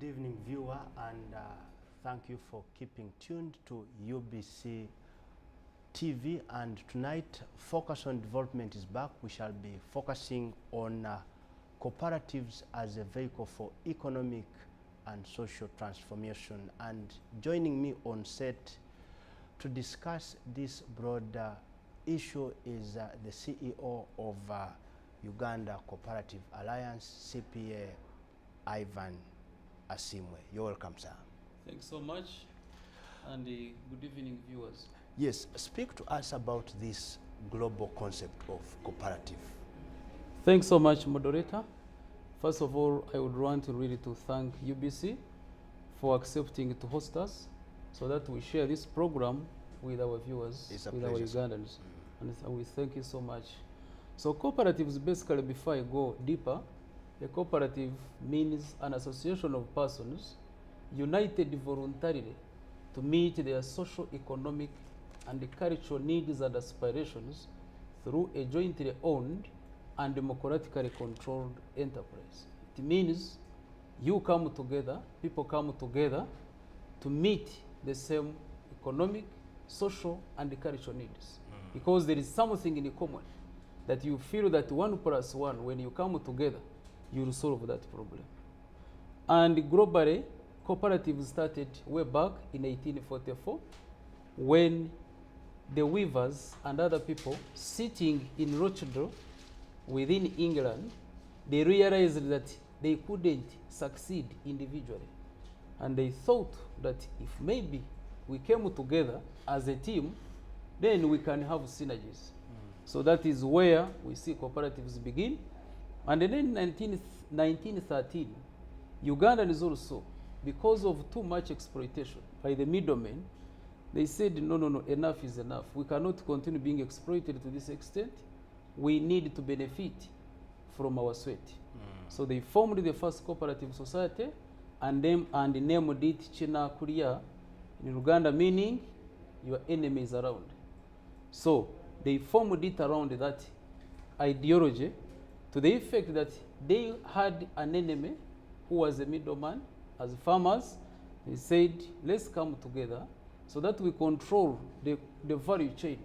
evening, viewer, and thank you for keeping tuned to UBC TV. And tonight, Focus on Development is back. We shall be focusing on cooperatives as a vehicle for economic and social transformation. And joining me on set to discuss this broader issue is the CEO of Uganda Co-operative Alliance, CPA, Ivan Asiimwe. You're welcome, sir. Thanks so much, and good evening, viewers. Yes, speak to us about this global concept of cooperative. Thanks so much, moderator. First of all, I would want to really to thank UBC for accepting to host us so that we share this program with our viewers, with our Ugandans. And we thank you so much. So cooperatives, basically, before I go deeper, a cooperative means an association of persons united voluntarily to meet their social, economic, and cultural needs and aspirations through a jointly owned and democratically controlled enterprise. It means you come together, people come together to meet the same economic, social, and cultural needs. Because there is something in common that you feel that 1 + 1, when you come together, you will solve that problem. And globally, cooperatives started way back in 1844 when the weavers and other people sitting in Rochdale within England, they realized that they couldn't succeed individually. And they thought that if maybe we came together as a team, then we can have synergies. So that is where we see cooperatives begin. And then in 1913, Ugandans also, because of too much exploitation by the middlemen, they said, no, enough is enough. We cannot continue being exploited to this extent. We need to benefit from our sweat. So they formed the first cooperative society and named it China Kuria in Uganda, meaning your enemy is around. So they formed it around that ideology to the effect that they had an enemy who was a middleman. As farmers, they said, let's come together so that we control the value chain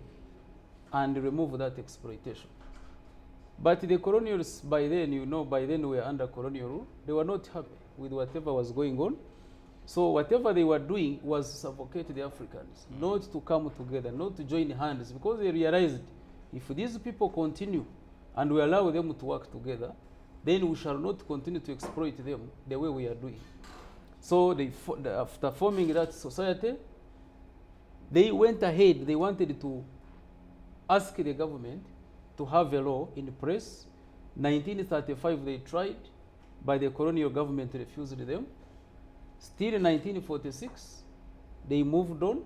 and remove that exploitation. But the colonials, by then, we were under colonial rule. They were not happy with whatever was going on. So whatever they were doing was to suffocate the Africans, not to come together, not to join hands, because they realized if these people continue and we allow them to work together, then we shall not continue to exploit them the way we are doing. So after forming that society, they went ahead. They wanted to ask the government to have a law in place. 1935 they tried, but the colonial government refused them. Still in 1946, they moved on.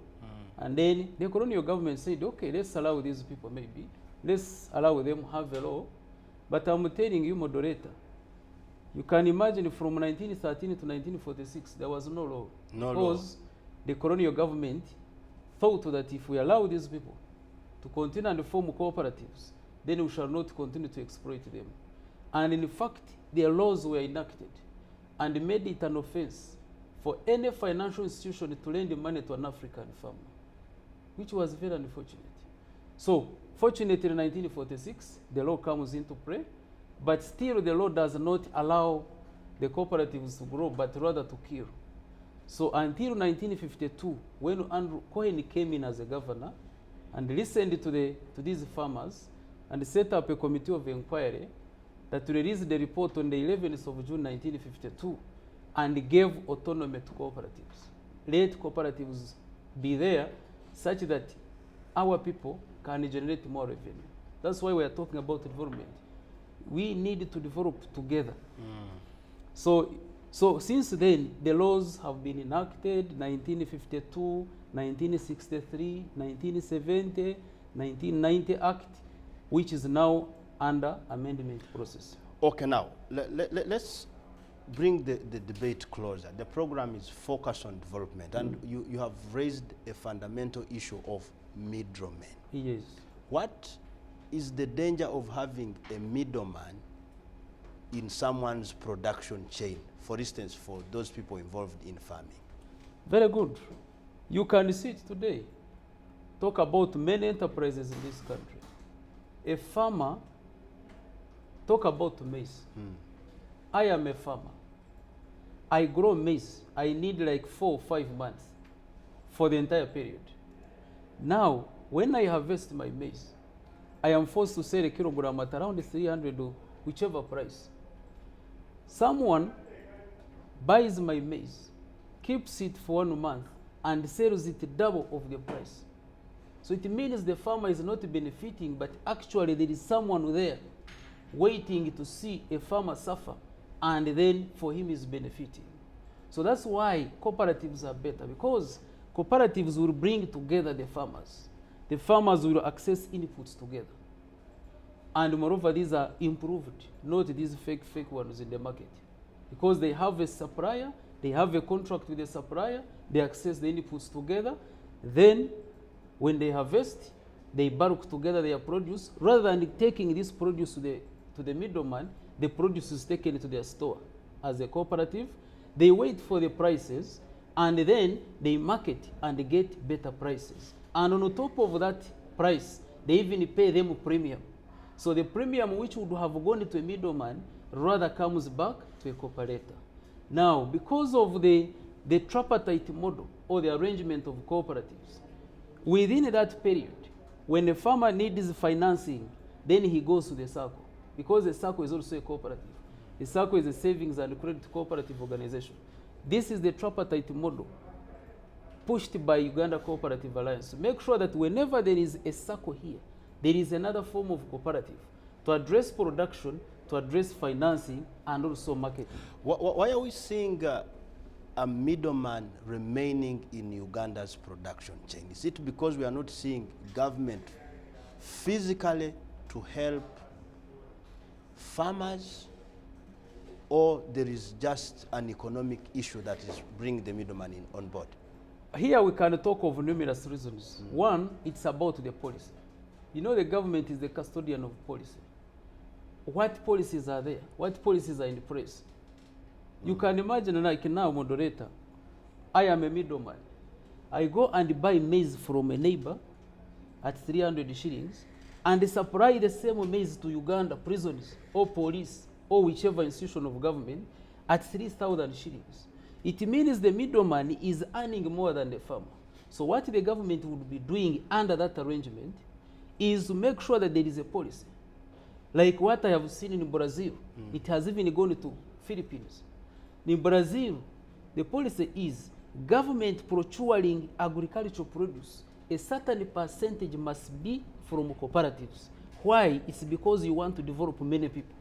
And then the colonial government said, okay, let's allow these people maybe. Let's allow them have a law. But I'm telling you, moderator, you can imagine from 1913 to 1946, there was no law. Because the colonial government thought that if we allow these people to continue and form cooperatives, then we shall not continue to exploit them. And in fact, their laws were enacted and made it an offense for any financial institution to lend money to an African farmer, which was very unfortunate. So, fortunately, in 1946, the law comes into play, but still the law does not allow the cooperatives to grow, but rather to kill. So until 1952, when Andrew Cohen came in as a governor and listened to these farmers and set up a committee of inquiry that released the report on the 11th of June 1952 and gave autonomy to cooperatives. Let cooperatives be there such that our people can generate more revenue. That's why we are talking about development. We need to develop together. So since then, the laws have been enacted, 1952, 1963, 1970, 1990 Act, which is now under amendment process. Okay, now, let's bring the debate closer. The program is focused on development, and you have raised a fundamental issue of middlemen. Yes. What is the danger of having a middleman in someone's production chain, for instance, for those people involved in farming? Very good. You can see it today. Talk about many enterprises in this country. A farmer, talk about maize. I am a farmer. I grow maize. I need like 4 or 5 months for the entire period. Now, when I harvest my maize, I am forced to sell a kilogram at around 300 or whichever price. Someone buys my maize, keeps it for 1 month, and sells it double of the price. So it means the farmer is not benefiting, but actually there is someone there waiting to see a farmer suffer, and then for him is benefiting. So that's why cooperatives are better, because cooperatives will bring together the farmers. The farmers will access inputs together. And moreover, these are improved, not these fake ones in the market. Because they have a supplier, they have a contract with the supplier, they access the inputs together. Then, when they harvest, they bulk together their produce. Rather than taking this produce to the middleman, the produce is taken to their store. As a cooperative, they wait for the prices, and then they market and get better prices. And on top of that price, they even pay them a premium. So the premium which would have gone to a middleman rather comes back to a cooperator. Now, because of the tripartite model or the arrangement of cooperatives, within that period, when a farmer needs financing, then he goes to the SACCO, because the SACCO is also a cooperative. The SACCO is a savings and credit cooperative organization. This is the tripartite model pushed by Uganda Co-operative Alliance. Make sure that whenever there is a SACCO here, there is another form of cooperative to address production, to address financing, and also marketing. Why are we seeing a middleman remaining in Uganda's production chain? Is it because we are not seeing government physically to help farmers, or there is just an economic issue that is bringing the middleman on board? Here we can talk of numerous reasons. One, it's about the policy. You know, the government is the custodian of policy. What policies are there? What policies are in place? You can imagine, like now, moderator, I am a middleman. I go and buy maize from a neighbor at 300 shillings and supply the same maize to Uganda prisons or police or whichever institution of government at 3,000 shillings. It means the middleman is earning more than the farmer. So what the government would be doing under that arrangement is to make sure that there is a policy. Like what I have seen in Brazil, it has even gone to Philippines. In Brazil, the policy is government procuring agricultural produce, a certain percentage must be from cooperatives. Why? It's because you want to develop many people.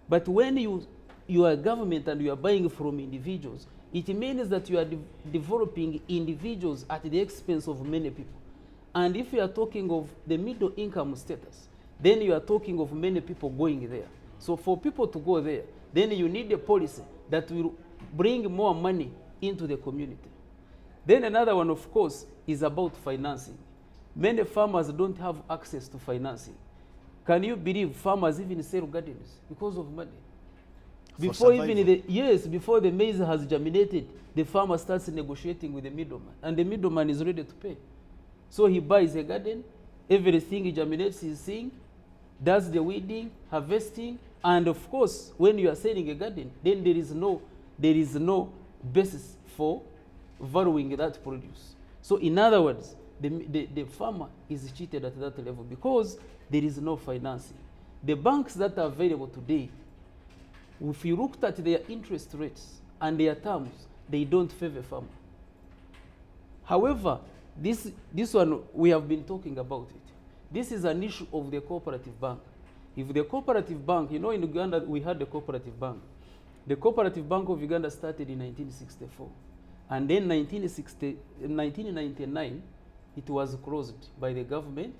But when you are government and you are buying from individuals, it means that you are developing individuals at the expense of many people. And if you are talking of the middle income status, then you are talking of many people going there. So for people to go there, then you need a policy that will bring more money into the community. Then another one, of course, is about financing. Many farmers don't have access to financing. Can you believe farmers even sell gardens because of money? Before before the maize has germinated, the farmer starts negotiating with the middleman, and the middleman is ready to pay. So he buys a garden, everything he germinates, he's seeing, does the weeding, harvesting, and of course, when you are selling a garden, then there is no basis for valuing that produce. So in other words, the farmer is cheated at that level because there is no financing. The banks that are available today, if you looked at their interest rates and their terms, they don't favor farmer. However, this one, we have been talking about it. This is an issue of the cooperative bank. If the cooperative bank, you know, in Uganda we had the cooperative bank. The Cooperative Bank of Uganda started in 1964. And then 1999, it was closed by the government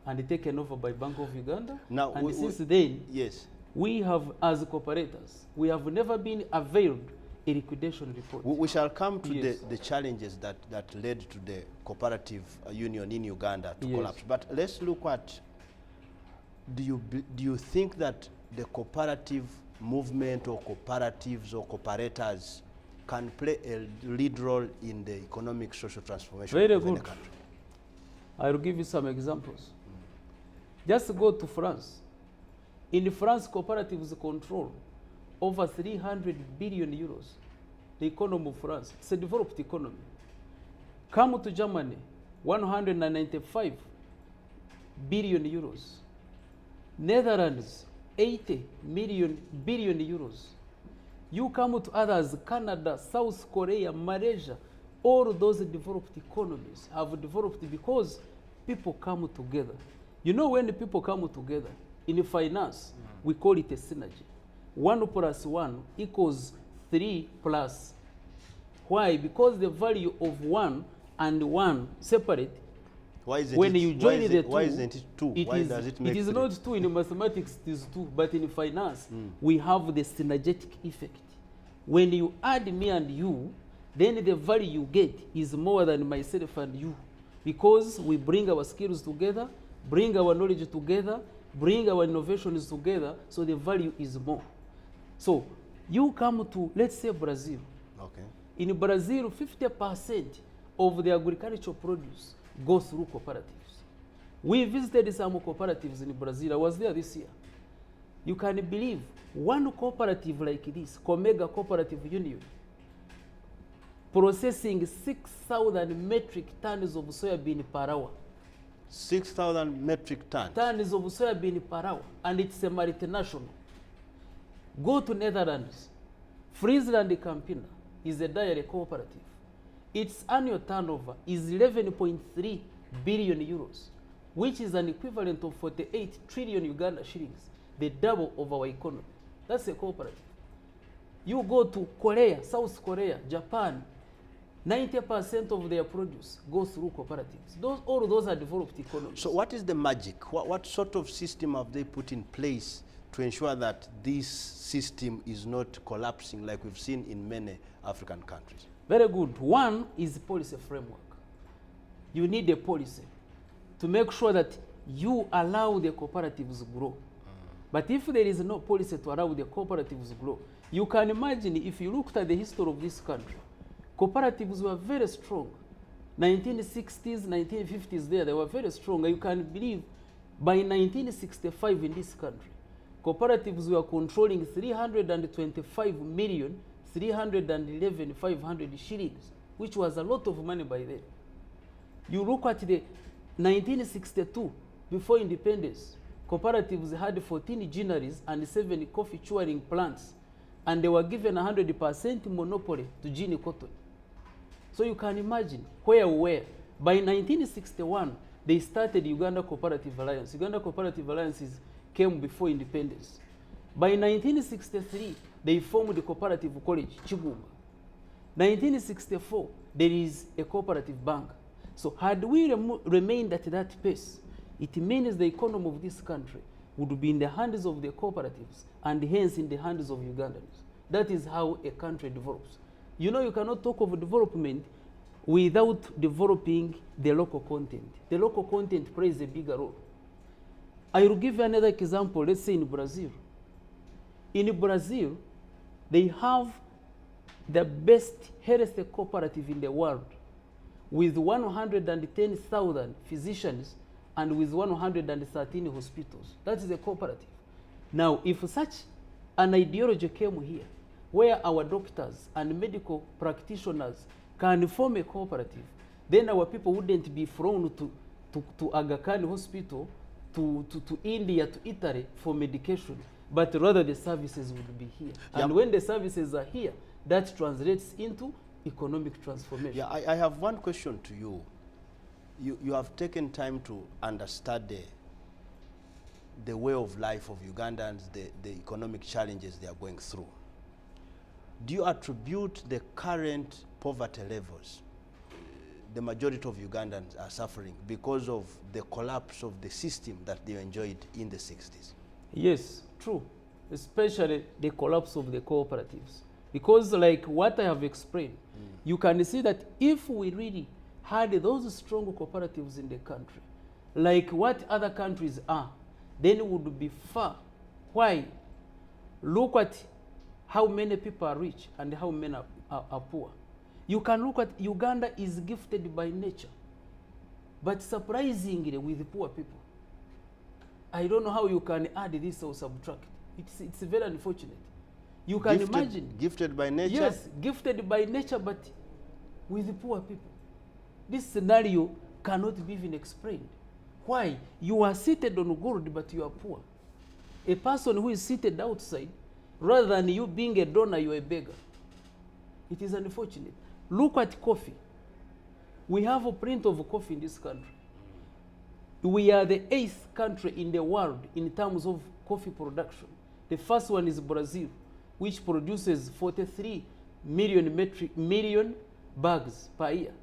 and taken over by Bank of Uganda. Now, and since then, yes, we have, as cooperators, we have never been availed a liquidation report. We shall come to the challenges that led to the cooperative union in Uganda to collapse. But let's look at, do you think that the cooperative movement or cooperatives or cooperators can play a lead role in the economic social transformation Very of good. any country? I will give you some examples. Just go to France. In France, cooperatives control over 300 billion euros. The economy of France, it's a developed economy. Come to Germany, 195 billion euros. Netherlands, 80 billion euros. You come to others, Canada, South Korea, Malaysia, all those developed economies have developed because people come together. You know, when the people come together, in finance, we call it a synergy. 1 + 1 equals 3 plus. Why? Because the value of 1 and 1 separate. Why is it When you join the two, why isn't it 2? Why does it make It is 3? not 2 in mathematics, it is 2, but in finance, we have the synergetic effect. When you add me and you, then the value you get is more than myself and you, because we bring our skills together, bring our knowledge together, bring our innovations together, so the value is more. So you come to, let's say, Brazil. Okay. In Brazil, 50% of the agricultural produce goes through cooperatives. We visited some cooperatives in Brazil. I was there this year. You can believe one cooperative like this, Comega Cooperative Union, processing 6,000 metric tons of soybean per hour. 6,000 metric tons. Tons of soybean per hour, and it's a multinational. Go to Netherlands. Friesland Campina is a dairy cooperative. Its annual turnover is 11.3 billion euros, which is an equivalent of 48 trillion Uganda shillings, the double of our economy. That's a cooperative. You go to Korea, South Korea, Japan, 90% of their produce goes through cooperatives. All those are developed economies. So what is the magic? What sort of system have they put in place to ensure that this system is not collapsing like we've seen in many African countries? Very good. One is policy framework. You need a policy to make sure that you allow the cooperatives to grow. But if there is no policy to allow the cooperatives to grow, you can imagine if you looked at the history of this country, cooperatives were very strong. 1960s, 1950s there, they were very strong. You can believe by 1965 in this country, cooperatives were controlling 325,311,500 shillings, which was a lot of money by then. You look at the 1962, before independence, cooperatives had 14 gineries and 7 coffee chewing plants, and they were given 100% monopoly to gin cotton. So you can imagine where we were. By 1961, they started Uganda Co-operative Alliance. Uganda Co-operative Alliance came before independence. By 1963, they formed the Cooperative College, Chigumba. 1964, there is a cooperative bank. So had we remained at that pace, it means the economy of this country would be in the hands of the cooperatives and hence in the hands of Ugandans. That is how a country develops. You know, you cannot talk of development without developing the local content. The local content plays a bigger role. I will give you another example. Let's say in Brazil. In Brazil, they have the best health cooperative in the world with 110,000 physicians and with 113 hospitals. That is a cooperative. Now, if such an ideology came here, where our doctors and medical practitioners can form a cooperative, then our people wouldn't be flown to Ug Co hospital, to India, to Italy for medication, but rather the services would be here. Yep. And when the services are here, that translates into economic transformation. Yeah, I have one question to you. You have taken time to understand the way of life of Ugandans, the economic challenges they are going through. Do you attribute the current poverty levels the majority of Ugandans are suffering because of the collapse of the system that they enjoyed in the 60s? Yes, true. Especially the collapse of the cooperatives. Because like what I have explained, you can see that if we really had those strong cooperatives in the country, like what other countries are, then it would be far. Why? Look at how many people are rich and how many are poor. You can look at Uganda is gifted by nature, but surprisingly with poor people. I don't know how you can add this or subtract. It's very unfortunate. You can imagine. Gifted by nature? Yes, gifted by nature, but with poor people. This scenario cannot be even explained. Why? You are seated on gold, but you are poor. A person who is seated outside, rather than you being a donor, you are a beggar. It is unfortunate. Look at coffee. We have a print of coffee in this country. We are the 8th country in the world in terms of coffee production. The first one is Brazil, which produces 43 million bags per year.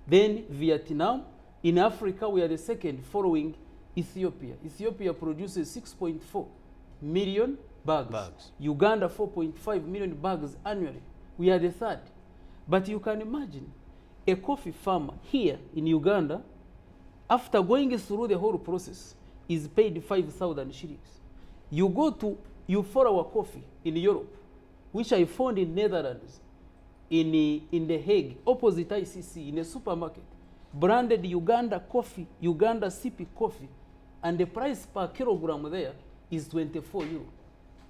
Then Vietnam. In Africa, we are the second, following Ethiopia. Ethiopia produces 6.4 million bags. Uganda, 4.5 million bags annually. We are the third. But you can imagine a coffee farmer here in Uganda, after going through the whole process, is paid 5,000 shillings. You follow our coffee in Europe, which I found in Netherlands, in The Hague, opposite ICC, in a supermarket, branded Uganda coffee, Uganda CPA coffee, and the price per kilogram there is 24 euro.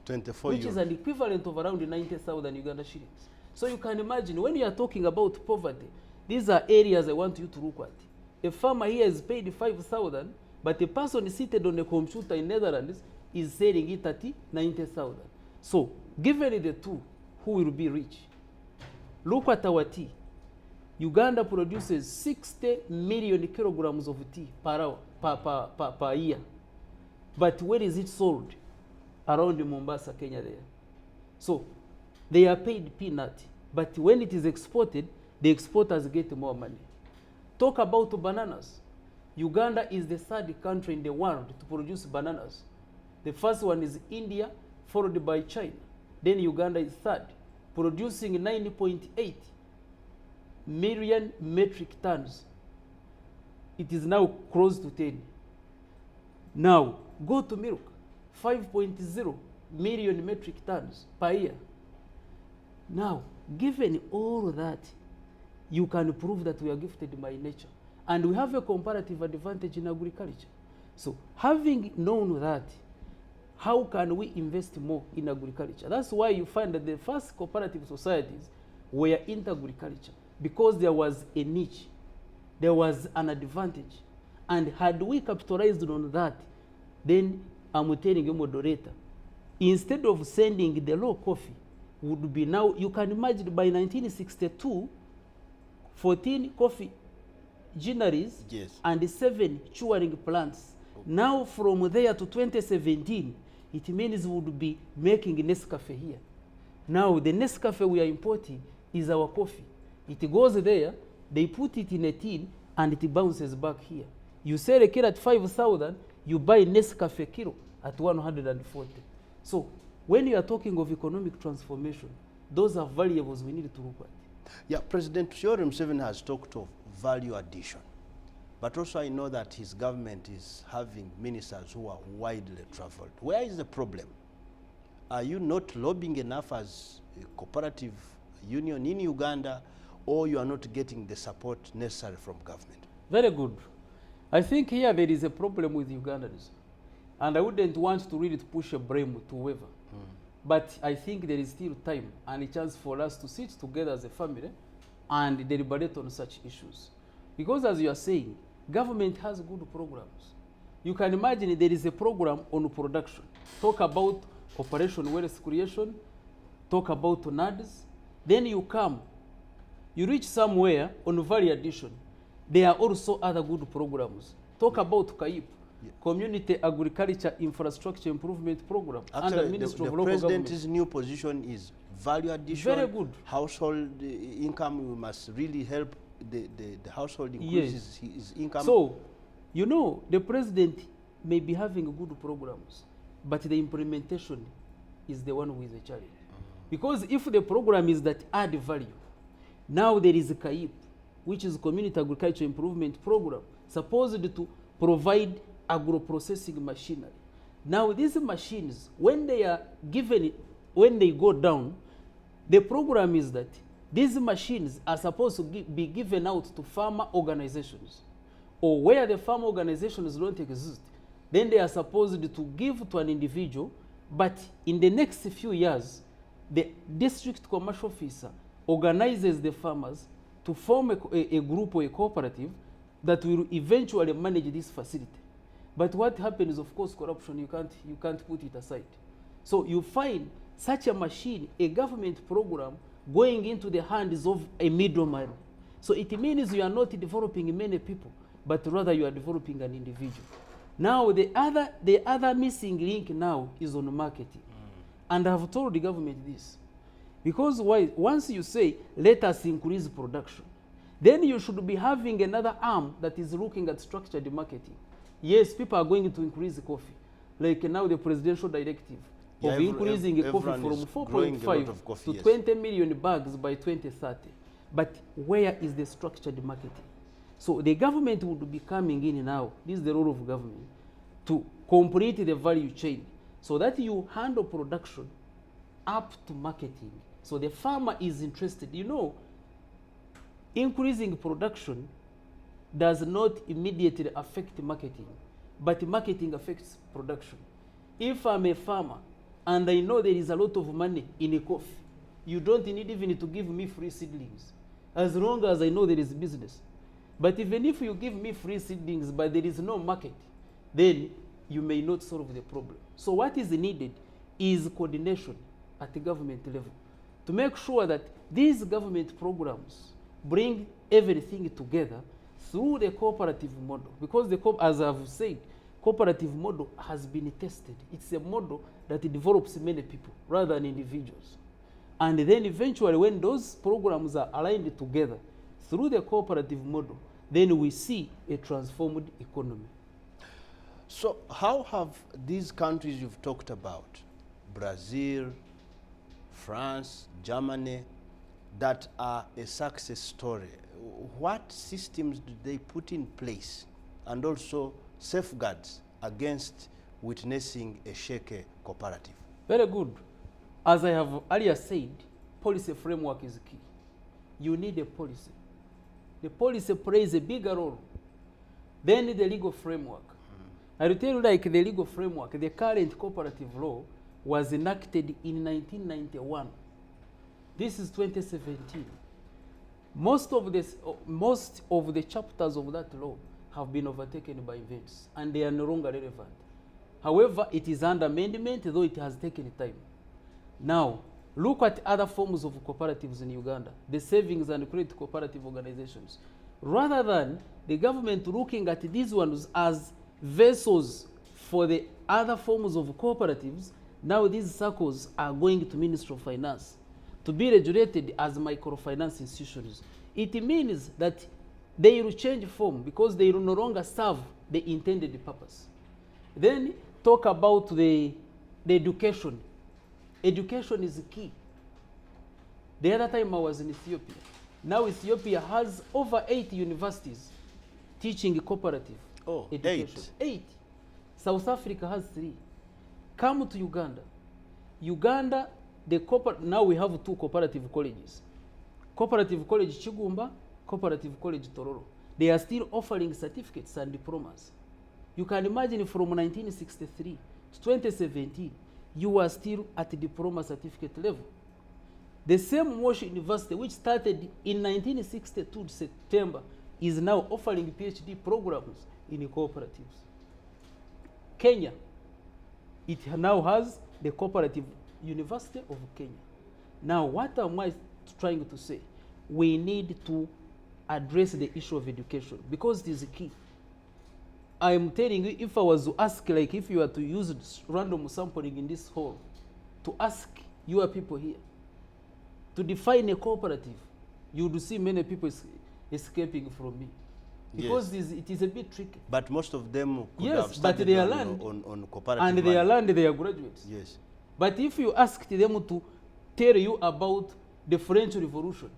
24 which is an equivalent of around 90,000 Uganda shillings. So you can imagine, when you are talking about poverty, these are areas I want you to look at. A farmer here is paid 5,000, but a person seated on a computer in Netherlands is selling it at 90,000. So, given the two, who will be rich? Look at our tea. Uganda produces 60 million kilograms of tea per year. But where is it sold? Around Mombasa, Kenya there. So, they are paid peanut. But when it is exported, the exporters get more money. Talk about bananas. Uganda is the third country in the world to produce bananas. The first one is India, followed by China. Then Uganda is third, producing 9.8 million metric tons. It is now close to 10. Now, go to milk, 5.0 million metric tons per year. Now, given all that, you can prove that we are gifted by nature. And we have a comparative advantage in agriculture. So, having known that, how can we invest more in agriculture? That's why you find that the first cooperative societies were into agriculture, because there was a niche, there was an advantage. And had we capitalized on that, then I'm telling you, moderator, instead of sending the low coffee, would be now, you can imagine by 1962, 14 coffee gineries, yes, and 7 chewing plants. Now from there to 2017, it means we would be making Nescafe here. Now the Nescafe we are importing is our coffee. It goes there, they put it in a tin, and it bounces back here. You sell a kilo at 5,000, you buy Nescafe kilo at 140. So when you are talking of economic transformation, those are variables we need to look at. Yeah, President Yoweri Museveni has talked of value addition, but also I know that his government is having ministers who are widely traveled. Where is the problem? Are you not lobbying enough as a cooperative union in Uganda, or you are not getting the support necessary from government? Very good. I think here there is a problem with Ugandans, and I wouldn't want to really push a blame to whoever. But I think there is still time and a chance for us to sit together as a family and deliberate on such issues. Because as you are saying, government has good programs. You can imagine there is a program on production. Talk about Operation Wealth Creation, talk about NADS, then you come, you reach somewhere on value addition. There are also other good programs. Talk about CAIP, Community Agriculture Infrastructure Improvement Program. Actually, under Ministry of the Local President's Government. new position is value addition. Very good. Household income, we must really help the household increase his income. So, you know, the President may be having good programs, but the implementation is the one who is the challenge. Because if the program is that add value, now there is a CAIP, which is Community Agriculture Improvement Program, supposed to provide agro-processing machinery. Now these machines, when they are given, when they go down, the program is that these machines are supposed to be given out to farmer organizations, or where the farm organizations don't exist, then they are supposed to give to an individual, but in the next few years, the district commercial officer organizes the farmers to form a group or a cooperative that will eventually manage this facility. But what happens, of course, corruption, you can't put it aside. So you find such a machine, a government program, going into the hands of a middleman. So it means you are not developing many people, but rather you are developing an individual. Now the other missing link now is on marketing. And I have told the government this. Because why? Once you say, let us increase production, then you should be having another arm that is looking at structured marketing. Yes, people are going to increase coffee. Like now the presidential directive of increasing coffee from 4.5 to 20 million bags by 2030. But where is the structured marketing? So the government would be coming in now, this is the role of government, to complete the value chain so that you handle production up to marketing. So the farmer is interested. You know, increasing production does not immediately affect marketing, but marketing affects production. If I'm a farmer and I know there is a lot of money in a coffee, you don't need even to give me free seedlings, as long as I know there is business. But even if you give me free seedlings but there is no market, then you may not solve the problem. So what is needed is coordination at the government level to make sure that these government programs bring everything together through the cooperative model. Because as I've said, cooperative model has been tested. It's a model that develops many people rather than individuals. And then eventually when those programs are aligned together through the cooperative model, then we see a transformed economy. So how have these countries you've talked about, Brazil, France, Germany, that are a success story, what systems do they put in place, and also safeguards against witnessing a shaky cooperative? Very good. As I have earlier said, policy framework is key. You need a policy. The policy plays a bigger role than the legal framework. I will tell you, like the legal framework, the current cooperative law was enacted in 1991. This is 2017. Most of the chapters of that law have been overtaken by events, and they are no longer relevant. However, it is under amendment, though it has taken time. Now, look at other forms of cooperatives in Uganda, the savings and credit cooperative organizations. Rather than the government looking at these ones as vessels for the other forms of cooperatives, now these circles are going to Ministry of Finance to be regulated as microfinance institutions. It means that they will change form because they will no longer serve the intended purpose. Then talk about the education. Education is key. The other time I was in Ethiopia. Now Ethiopia has over 8 universities teaching cooperative education. 8. South Africa has 3. Come to Uganda. Uganda, now we have 2 cooperative colleges. Cooperative College Chigumba, Cooperative College Tororo. They are still offering certificates and diplomas. You can imagine from 1963 to 2017, you are still at the diploma certificate level. The same Mosh University, which started in 1962 September, is now offering PhD programs in cooperatives. Kenya, it now has the Cooperative University of Kenya. Now, what am I trying to say? We need to address the issue of education because it is key. I am telling you, if I was to ask, like if you were to use random sampling in this hall, to ask your people here, to define a cooperative, you would see many people escaping from me. Because yes, it is a bit tricky. But most of them could yes, have started but they are learned, on cooperative and they are learned, they are graduates. Yes. But if you asked them to tell you about the French Revolution,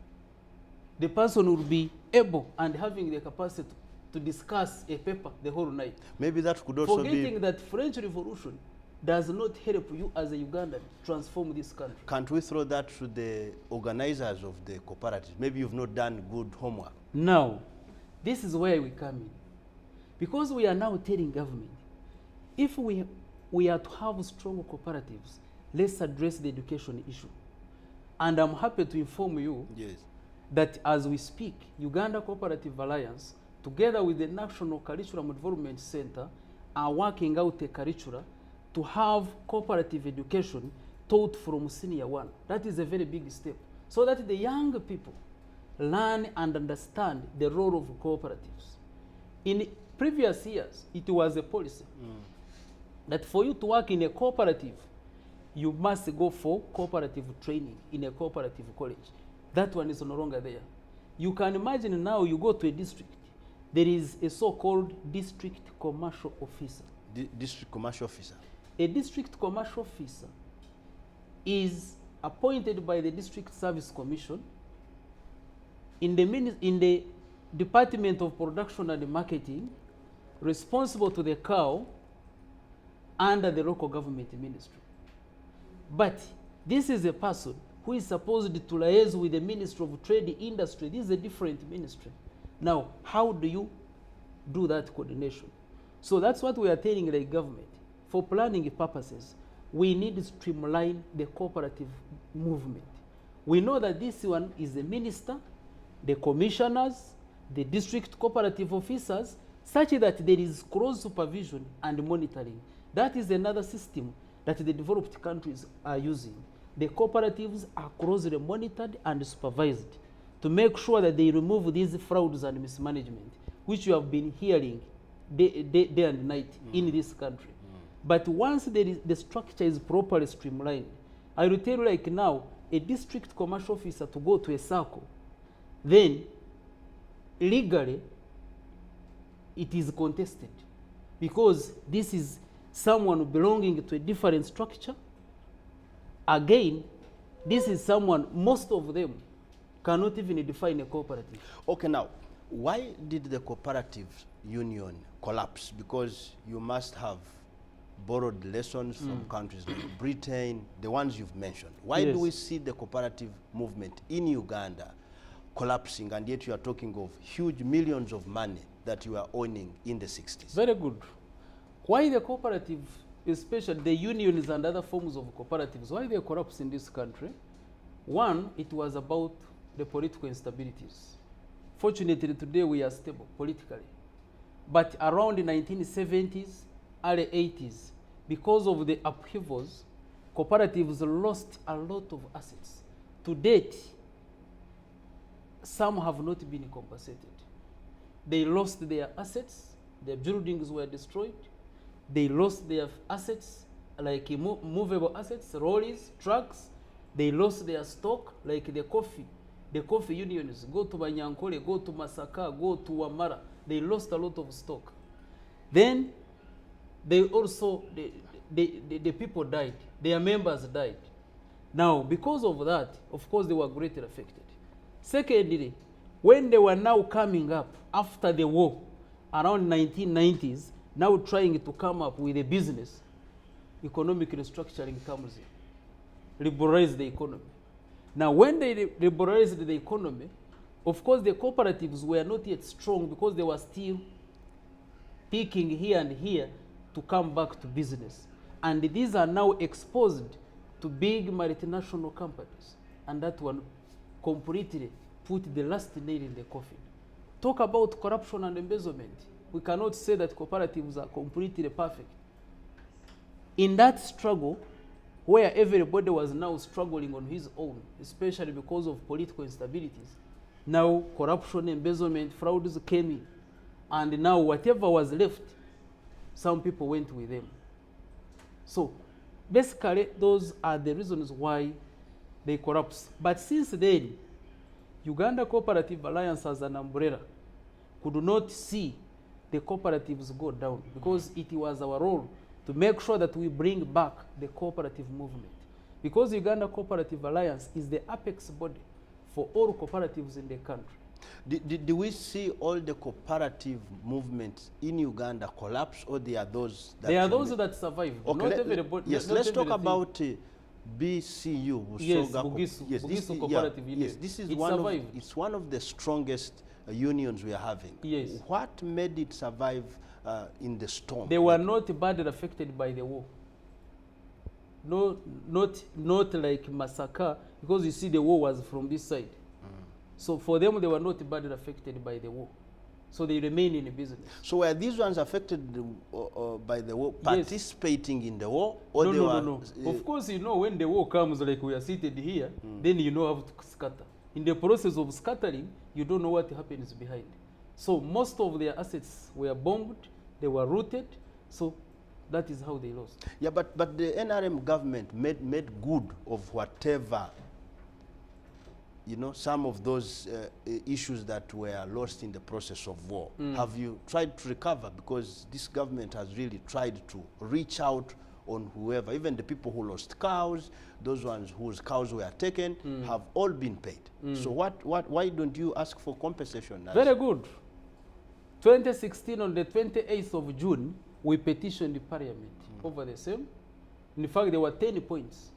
the person would be able and having the capacity to discuss a paper the whole night. Maybe that could also forgetting that French Revolution does not help you as a Ugandan transform this country. Can't we throw that to the organizers of the cooperatives? Maybe you've not done good homework. Now, this is where we come in. Because we are now telling government, if we are to have strong cooperatives, let's address the education issue. And I'm happy to inform you that as we speak, Uganda Cooperative Alliance, together with the National Curriculum Development Center, are working out a curricula to have cooperative education taught from senior one. That is a very big step, so that the young people learn and understand the role of cooperatives. In previous years, it was a policy that for you to work in a cooperative, you must go for cooperative training in a cooperative college. That one is no longer there. You can imagine now you go to a district, there is a so-called district commercial officer. District commercial officer? A district commercial officer is appointed by the District Service Commission in the Department of Production and Marketing, responsible to the cow under the local government ministry. But this is a person who is supposed to liaise with the Ministry of Trade Industry. This is a different ministry. Now, how do you do that coordination? So that's what we are telling the government. For planning purposes, we need to streamline the cooperative movement. We know that this one is the minister, the commissioners, the district cooperative officers, such that there is close supervision and monitoring. That is another system that the developed countries are using. The cooperatives are closely monitored and supervised to make sure that they remove these frauds and mismanagement, which you have been hearing day and night in this country. But once the structure is properly streamlined, I will tell you, like now, a district commercial officer to go to a circle, then legally it is contested, because this is someone belonging to a different structure. Again, this is someone, most of them cannot even define a cooperative. Okay, now, why did the cooperative union collapse? Because you must have borrowed lessons from countries like Britain, the ones you've mentioned. Why do we see the cooperative movement in Uganda collapsing, and yet you are talking of huge millions of money that you are owning in the 60s? Very good. Why the cooperative, especially the unions and other forms of cooperatives, why they collapse in this country? One, it was about the political instabilities. Fortunately, today we are stable politically. But around the 1970s, early 80s, because of the upheavals, cooperatives lost a lot of assets. To date, some have not been compensated. They lost their assets, their buildings were destroyed, they lost their assets, like movable assets, lorries, trucks, they lost their stock, like the coffee unions, go to Banyankole, go to Masaka, go to Wamara, they lost a lot of stock. Then they also, the people died, their members died. Now, because of that, of course, they were greatly affected. Secondly, when they were now coming up after the war, around 1990s, now trying to come up with a business, economic restructuring comes in, liberalize the economy. Now, when they liberalized the economy, of course, the cooperatives were not yet strong because they were still picking here and here to come back to business. And these are now exposed to big multinational companies. And that one completely put the last nail in the coffin. Talk about corruption and embezzlement. We cannot say that cooperatives are completely perfect. In that struggle, where everybody was now struggling on his own, especially because of political instabilities, now corruption, embezzlement, frauds came in. And now whatever was left, some people went with them. So basically, those are the reasons why they collapsed. But since then, Uganda Cooperative Alliance as an umbrella could not see the cooperatives go down, because it was our role to make sure that we bring back the cooperative movement. Because Uganda Cooperative Alliance is the apex body for all cooperatives in the country. Do we see all the cooperative movements in Uganda collapse, or there are those that... There are those that survive. Okay, let's talk about BCU. Yes, Bugisu. Yes, Bugisu Cooperative Union. Yes, this is it's one of the strongest unions we are having. Yes. What made it survive in the storm? They were not badly affected by the war. No, not like massacre, because you see the war was from this side. So for them, they were not badly affected by the war. So they remain in the business. So were these ones affected by the war, participating in the war? Or No. Of course, you know, when the war comes, like we are seated here, then you know how to scatter. In the process of scattering, you don't know what happens behind. So most of their assets were bombed, they were looted, so that is how they lost. Yeah, but the NRM government made good of whatever, you know, some of those issues that were lost in the process of war. Have you tried to recover? Because this government has really tried to reach out on whoever, even the people who lost cows, those ones whose cows were taken, have all been paid. So why don't you ask for compensation? Very good. 2016, on the 28th of June, we petitioned the parliament over the same. In fact, there were 10 points.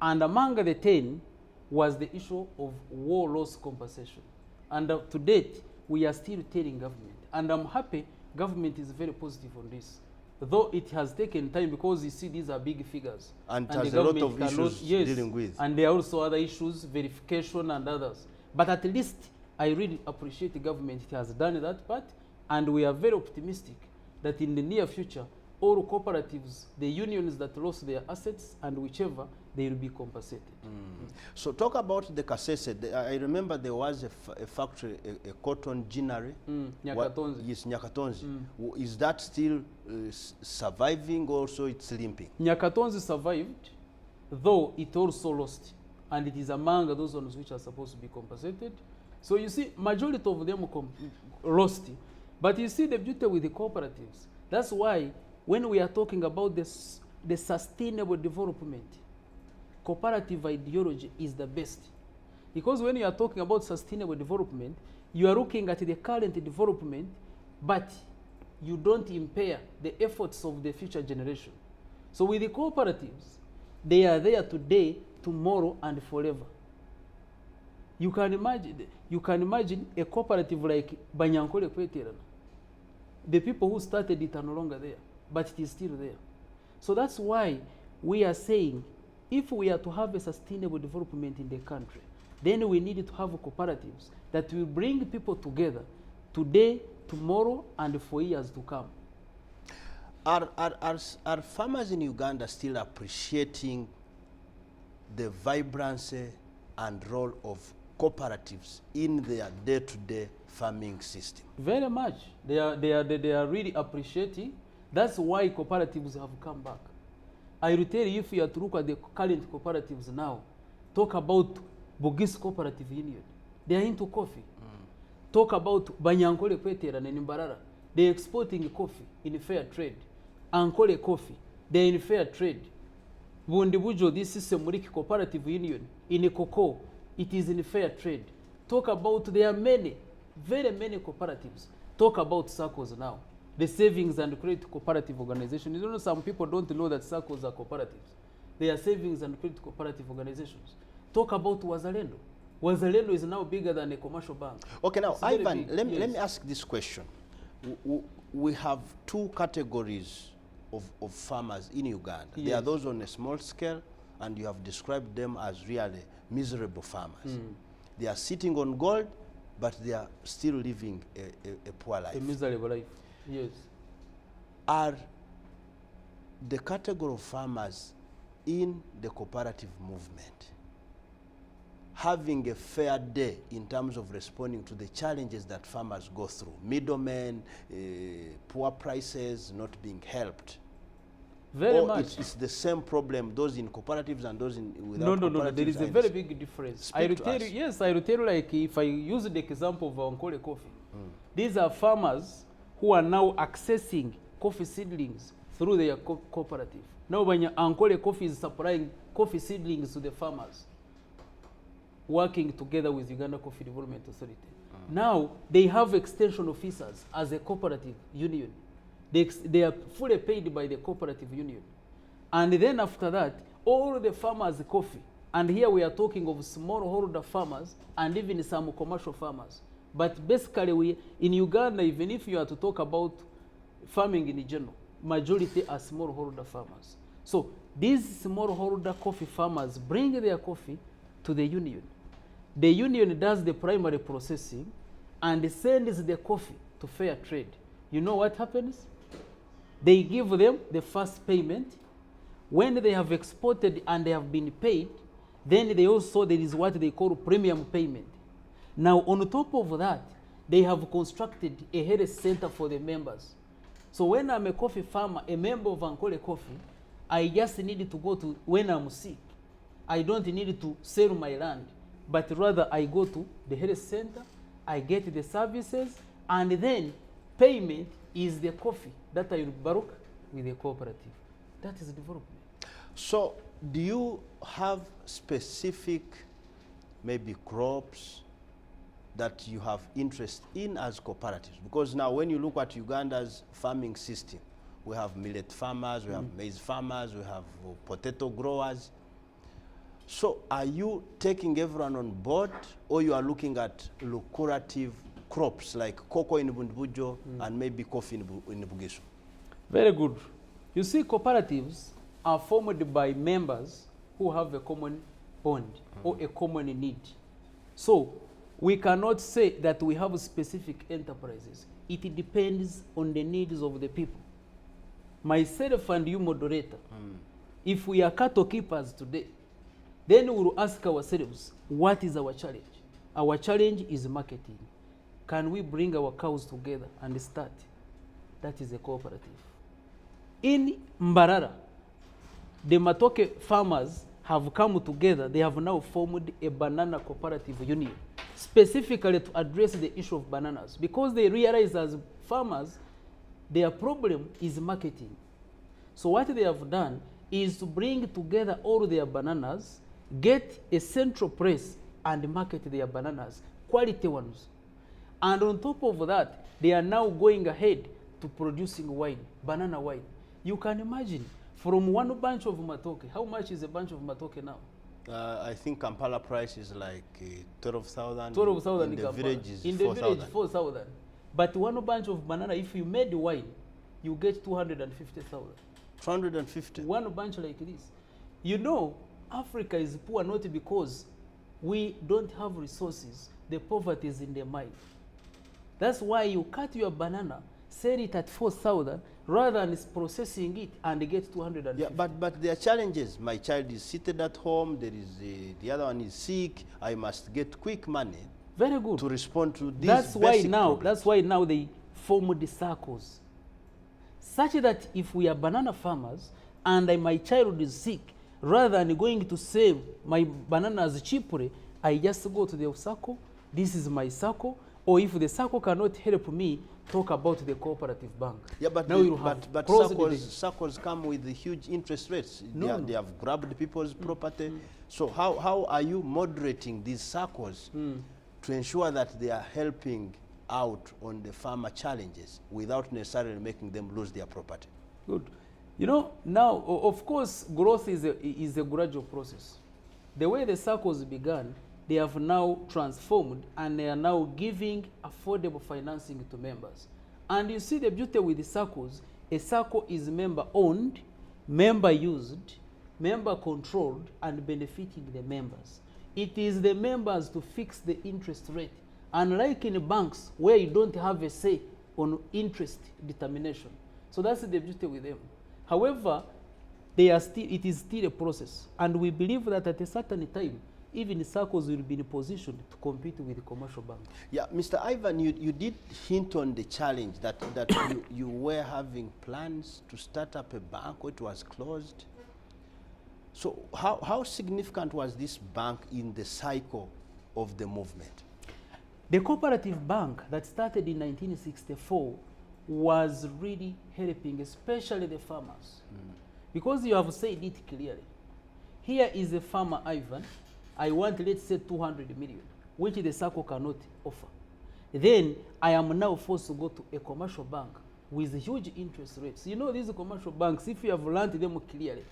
And among the 10 was the issue of war loss compensation. And to date, we are still telling government. And I'm happy government is very positive on this. Though it has taken time, because you see these are big figures. And has a lot of issues dealing with. And there are also other issues, verification and others. But at least I really appreciate the government. It has done that part. And we are very optimistic that in the near future, all cooperatives, the unions that lost their assets and whichever, they will be compensated. So talk about the Kasese. I remember there was a factory, a cotton ginnery. Nyakatonzi. Yes, Nyakatonzi. Is that still surviving, or so it's limping? Nyakatonzi survived, though it also lost. And it is among those ones which are supposed to be compensated. So you see, majority of them lost. But you see the beauty with the cooperatives. That's why when we are talking about this, the sustainable development, cooperative ideology is the best. Because when you are talking about sustainable development, you are looking at the current development, but you don't impair the efforts of the future generation. So with the cooperatives, they are there today, tomorrow, and forever. You can imagine a cooperative like Banyankole Kweterana. The people who started it are no longer there, but it is still there. So that's why we are saying, if we are to have a sustainable development in the country, then we need to have cooperatives that will bring people together today, tomorrow, and for years to come. Are farmers in Uganda still appreciating the vibrancy and role of cooperatives in their day-to-day farming system? Very much. They are really appreciating. That's why cooperatives have come back. I will tell you, if you are to look at the current cooperatives now, talk about Bugisu Cooperative Union. They are into coffee. Talk about Banyankole Kwetera and Nimbarara. They are exporting coffee in fair trade. Ankole Coffee, they are in fair trade. Bundibujo, this is a Muriki Cooperative Union. In cocoa, it is in fair trade. Talk about, there are many, very many cooperatives. Talk about circles now. The savings and credit cooperative organization. You know, some people don't know that circles are cooperatives. They are savings and credit cooperative organizations. Talk about Wazalendo. Wazalendo is now bigger than a commercial bank. Okay, now, Ivan, let me ask this question. We have two categories of farmers in Uganda. Yes. There are those on a small scale, and you have described them as really miserable farmers. They are sitting on gold, but they are still living a poor life. A miserable life, yes. Are the category of farmers in the cooperative movement having a fair day in terms of responding to the challenges that farmers go through? Middlemen, poor prices, not being helped. Very much. It's the same problem, those in cooperatives and those in without cooperatives. No. There is a very big difference. I will tell you, yes, I will tell you, like if I use the example of Ankole Coffee. These are farmers who are now accessing coffee seedlings through their cooperative. Now when Ankole Coffee is supplying coffee seedlings to the farmers, working together with Uganda Coffee Development Authority. Now they have extension officers as a cooperative union. They are fully paid by the cooperative union. And then after that, all the farmers' coffee, and here we are talking of smallholder farmers and even some commercial farmers. But basically, in Uganda, even if you are to talk about farming in general, majority are smallholder farmers. So these smallholder coffee farmers bring their coffee to the union. The union does the primary processing and sends the coffee to fair trade. You know what happens? They give them the first payment. When they have exported and they have been paid, then there is what they call premium payment. Now, on top of that, they have constructed a health center for the members. So when I'm a coffee farmer, a member of Ankole Coffee, I just need to go to, when I'm sick, I don't need to sell my land, but rather I go to the health center, I get the services, and then payment is the coffee that I will borrow with the cooperative. That is development. So do you have specific maybe crops that you have interest in as cooperatives? Because now when you look at Uganda's farming system, we have millet farmers, we have maize farmers, we have potato growers. So are you taking everyone on board, or you are looking at lucrative crops like cocoa in Bundubujo and maybe coffee in Bugisu? Very good. You see, cooperatives are formed by members who have a common bond or a common need. So we cannot say that we have specific enterprises. It depends on the needs of the people. Myself and you, moderator, if we are cattle keepers today, then we will ask ourselves, what is our challenge? Our challenge is marketing. Can we bring our cows together and start? That is a cooperative. In Mbarara, the Matoke farmers have come together. They have now formed a banana cooperative union, specifically to address the issue of bananas, because they realize as farmers, their problem is marketing. So what they have done is to bring together all their bananas, get a central place and market their bananas, quality ones. And on top of that, they are now going ahead to producing wine, banana wine. You can imagine, from one bunch of matoke, how much is a bunch of matoke now? I think Kampala price is like 12,000. 12,000 in the village is 4,000. In the village, 4,000. But one bunch of banana, if you made wine, you get 250,000. 250? One bunch like this. You know, Africa is poor not because we don't have resources. The poverty is in the mind. That's why you cut your banana, sell it at 4,000, rather than processing it and get 250. Yeah, but there are challenges. My child is seated at home. There is the other one is sick. I must get quick money. Very good. To respond to these That's why now. problems. That's why now they form the circles, such that if we are banana farmers and my child is sick, rather than going to save my bananas cheaply, I just go to the circle. This is my circle. Or if the circle cannot help me, talk about the cooperative bank. Yeah, but now but circles come with the huge interest rates. They have grabbed people's property. So how are you moderating these circles to ensure that they are helping out on the farmer challenges without necessarily making them lose their property? Good. You know, now, of course, growth is a gradual process. The way the circles began, they have now transformed and they are now giving affordable financing to members. And you see the beauty with the circles, a circle is member-owned, member-used, member-controlled, and benefiting the members. It is the members to fix the interest rate. Unlike in banks where you don't have a say on interest determination. So that's the beauty with them. However, it is still a process. And we believe that at a certain time, even circles will be in a position to compete with the commercial banks. Yeah, Mr. Ivan, you did hint on the challenge that you were having plans to start up a bank, which was closed. So how significant was this bank in the cycle of the movement? The cooperative bank that started in 1964 was really helping, especially the farmers. Because you have said it clearly. Here is a farmer, Ivan. I want, let's say, 200 million, which the circle cannot offer. then I am now forced to go to a commercial bank with huge interest rates. You know, these commercial banks, if you have learned them clearly,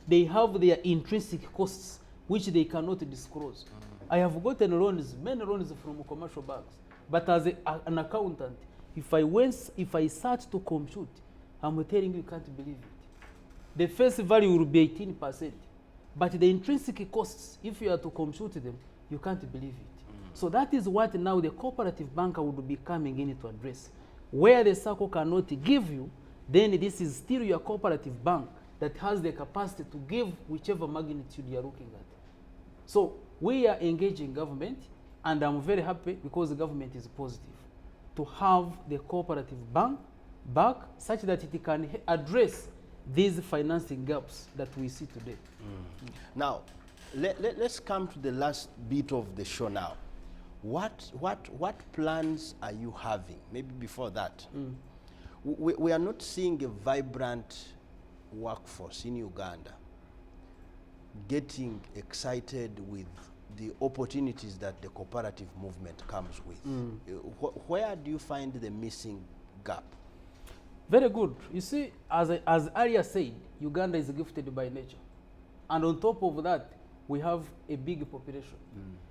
they have their intrinsic costs which they cannot disclose. I have gotten loans, many loans from commercial banks, but as an accountant, if I start to compute, I'm telling you can't believe it. The face value will be 18%, but the intrinsic costs, if you are to compute them, you can't believe it. So that is what now the cooperative banker would be coming in to address. Where the SACCO cannot give you, then this is still your cooperative bank that has the capacity to give whichever magnitude you are looking at. So we are engaging government, and I'm very happy because the government is positive to have the cooperative bank back such that it can address these financing gaps that we see today. Now, let's come to the last bit of the show now. What plans are you having? Maybe before that. We are not seeing a vibrant workforce in Uganda getting excited with the opportunities that the cooperative movement comes with. Where do you find the missing gap? Very good. You see, as Arya said, Uganda is gifted by nature. And on top of that, we have a big population.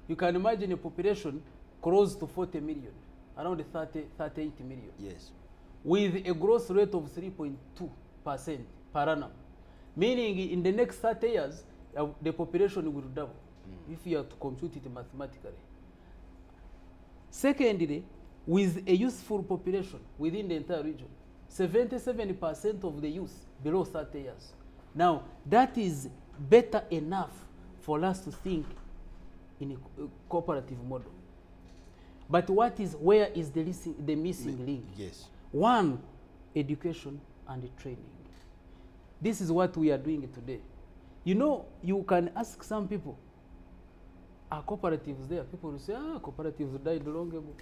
You can imagine a population close to 40 million, around 38 million. Yes. With a growth rate of 3.2% per annum. Meaning in the next 30 years, the population will double, if you have to compute it mathematically. Secondly, with a youthful population within the entire region, 77% of the youth below 30 years. Now, that is better enough for us to think in a cooperative model. But where is the missing link? Yes. One, education and training. This is what we are doing today. You know, you can ask some people, are cooperatives there? People will say, cooperatives died long ago.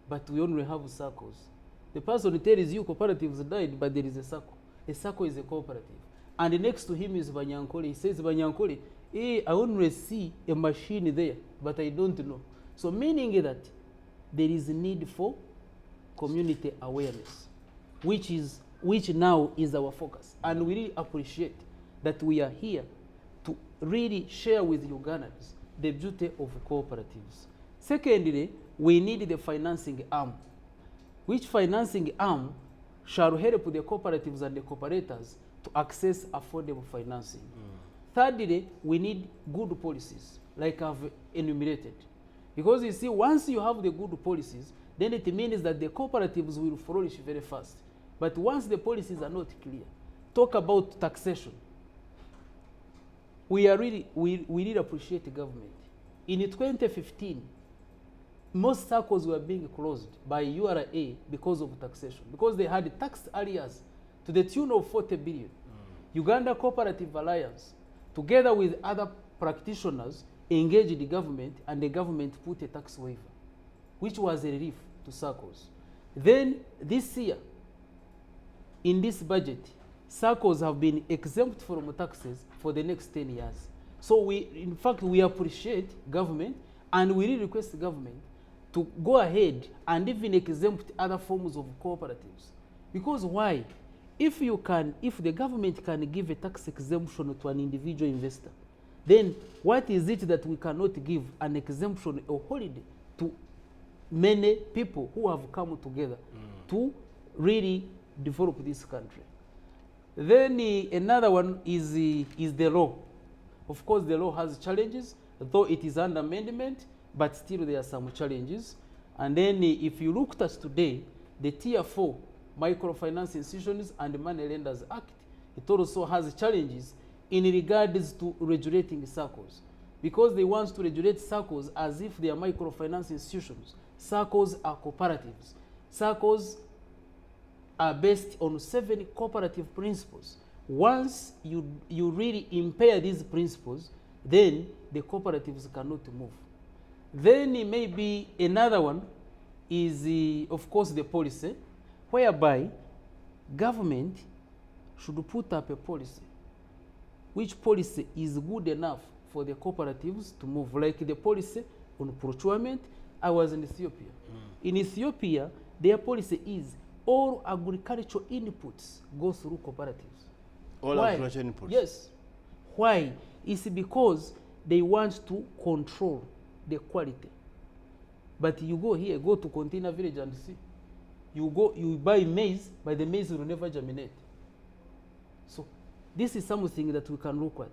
But we only have SACCOs. The person tells you cooperatives died, but there is a SACCO. A SACCO is a cooperative. And next to him is Banyankole. He says, Banyankole, I only see a machine there, but I don't know. So meaning that there is a need for community awareness, which now is our focus. And we really appreciate that we are here to really share with Ugandans the beauty of cooperatives. Secondly, we need the financing arm, which financing arm shall help the cooperatives and the cooperators to access affordable financing. Thirdly, we need good policies, like I've enumerated. Because you see, once you have the good policies, then it means that the cooperatives will flourish very fast. But once the policies are not clear, talk about taxation. We really appreciate the government. In 2015, most SACCOs were being closed by URA because of taxation, because they had tax areas to the tune of 40 billion. Uganda Co-operative Alliance, together with other practitioners, engaged the government, and the government put a tax waiver, which was a relief to SACCOs. Then this year, in this budget, SACCOs have been exempt from taxes for the next 10 years. So in fact, we appreciate government, and we really request the government to go ahead and even exempt other forms of cooperatives. Because why? If the government can give a tax exemption to an individual investor, then what is it that we cannot give an exemption or holiday to many people who have come together to really develop this country? Then another one is the law. Of course, the law has challenges, though it is under amendment, but still there are some challenges. And then if you looked at today, the Tier 4 Microfinance Institutions and Money Lenders Act, it also has challenges in regards to regulating SACCOs, because they want to regulate SACCOs as if they are microfinance institutions. SACCOs are cooperatives. SACCOs are based on 7 cooperative principles. Once you really impair these principles, then the cooperatives cannot move. Then maybe another one is, of course, the policy, whereby government should put up a policy. Which policy is good enough for the cooperatives to move, like the policy on procurement, I was in Ethiopia. In Ethiopia, their policy is all agricultural inputs go through cooperatives. All Why? agricultural inputs? Yes. Why? It's because they want to control the quality. But you go here, go to Container Village and see. You buy maize, but the maize will never germinate. So this is something that we can look at.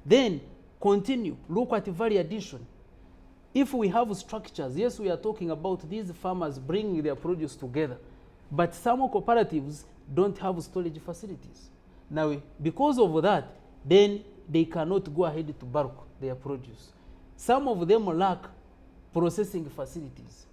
Then continue, look at value addition. If we have structures, yes, we are talking about these farmers bringing their produce together, but some cooperatives don't have storage facilities. Now, because of that, then they cannot go ahead to bulk their produce. Some of them lack processing facilities,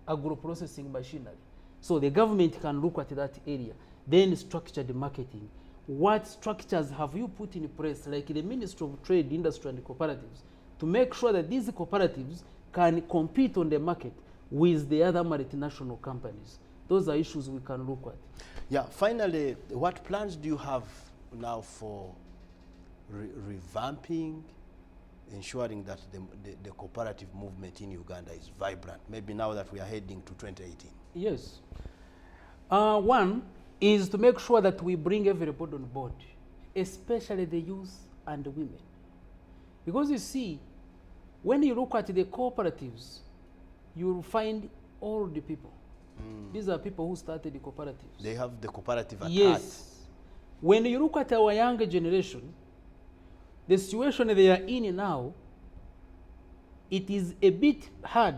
agro-processing machinery. So the government can look at that area. Then structured marketing. What structures have you put in place, like the Ministry of Trade, Industry and Cooperatives, to make sure that these cooperatives can compete on the market with the other multinational companies? Those are issues we can look at. Yeah, finally, what plans do you have now for revamping, ensuring that the cooperative movement in Uganda is vibrant, maybe now that we are heading to 2018? Yes. One is to make sure that we bring everybody on board, especially the youth and the women. Because you see, when you look at the cooperatives, you will find all the people. These are people who started the cooperatives. They have the cooperative at yes. heart. When you look at our younger generation, the situation they are in now, it is a bit hard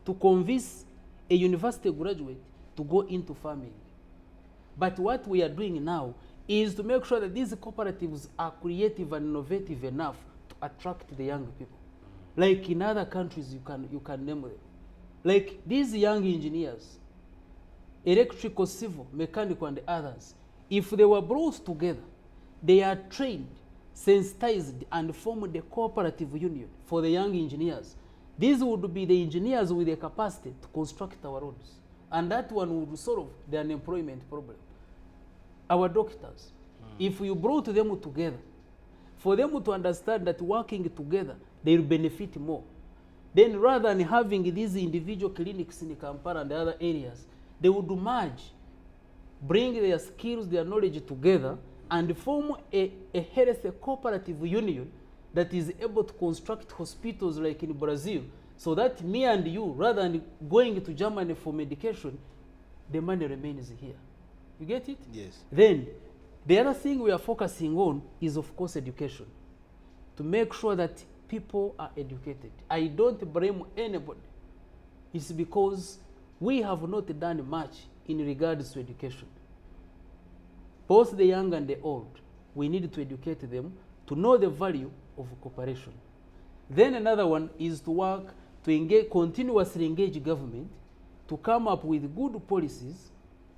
to convince a university graduate to go into farming. But what we are doing now is to make sure that these cooperatives are creative and innovative enough to attract the young people. Like in other countries, you can name them. Like these young engineers, electrical, civil, mechanical, and others, if they were brought together, they are trained, sensitized, and form the cooperative union for the young engineers. These would be the engineers with the capacity to construct our roads. And that one would solve the unemployment problem. Our doctors, if you brought them together, for them to understand that working together, they will benefit more. Then rather than having these individual clinics in Kampala and the other areas, they would merge, bring their skills, their knowledge together, and form a health cooperative union that is able to construct hospitals like in Brazil, so that me and you, rather than going to Germany for medication, the money remains here. You get it? Yes. Then, the other thing we are focusing on is, of course, education. To make sure that people are educated. I don't blame anybody. It's because we have not done much in regards to education. Both the young and the old, we need to educate them to know the value of cooperation. Then another one is to work to continuously engage government to come up with good policies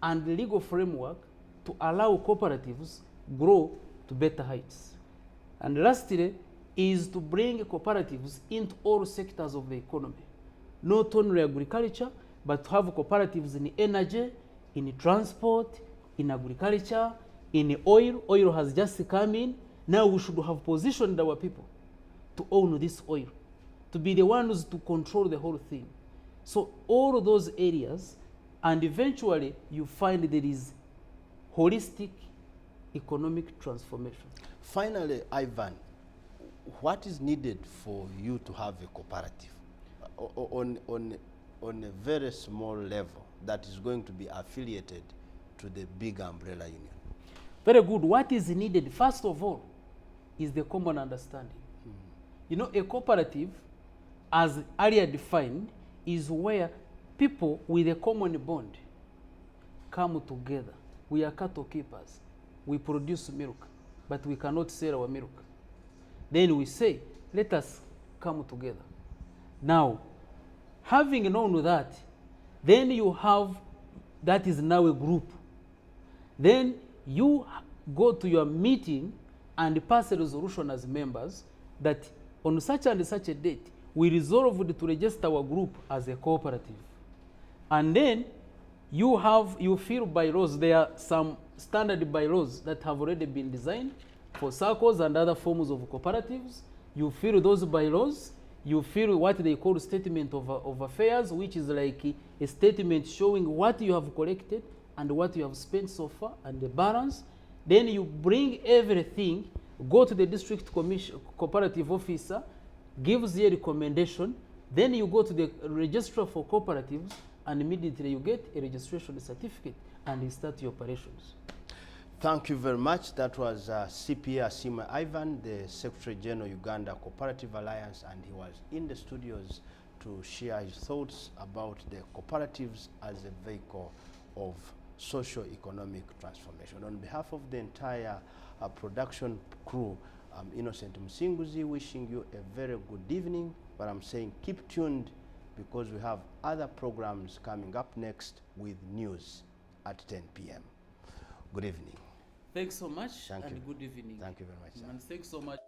and legal framework to allow cooperatives grow to better heights. And lastly is to bring cooperatives into all sectors of the economy, not only agriculture, but to have cooperatives in energy, in transport, in agriculture, in oil. Oil has just come in. Now we should have positioned our people to own this oil, to be the ones to control the whole thing. So all of those areas, and eventually you find there is holistic economic transformation. Finally, Ivan, what is needed for you to have a cooperative on a very small level that is going to be affiliated to the big umbrella union? Very good. What is needed, first of all, is the common understanding. You know, a cooperative, as earlier defined, is where people with a common bond come together. We are cattle keepers. We produce milk, but we cannot sell our milk. Then we say, let us come together. Now, having known that, then you have, that is now a group. Then you go to your meeting and pass a resolution as members that on such and such a date, we resolved to register our group as a cooperative. And then you feel bylaws. There are some standard bylaws that have already been designed for circles and other forms of cooperatives. You fill those bylaws, you fill what they call statement of affairs, which is like a statement showing what you have collected and what you have spent so far and the balance. Then you bring everything, go to the district cooperative officer, gives you a recommendation. Then you go to the registrar for cooperatives, and immediately you get a registration certificate and you start your operations. Thank you very much. That was CPA Asiimwe Ivan, the Secretary General Uganda Cooperative Alliance, and he was in the studios to share his thoughts about the cooperatives as a vehicle of socio-economic transformation. On behalf of the entire production crew, I'm Innocent Musinguzi, wishing you a very good evening, but I'm saying keep tuned because we have other programs coming up next with news at 10 p.m. Good evening. Thanks so much. Thank and you. Good evening. Thank you very much, sir. And thanks so much.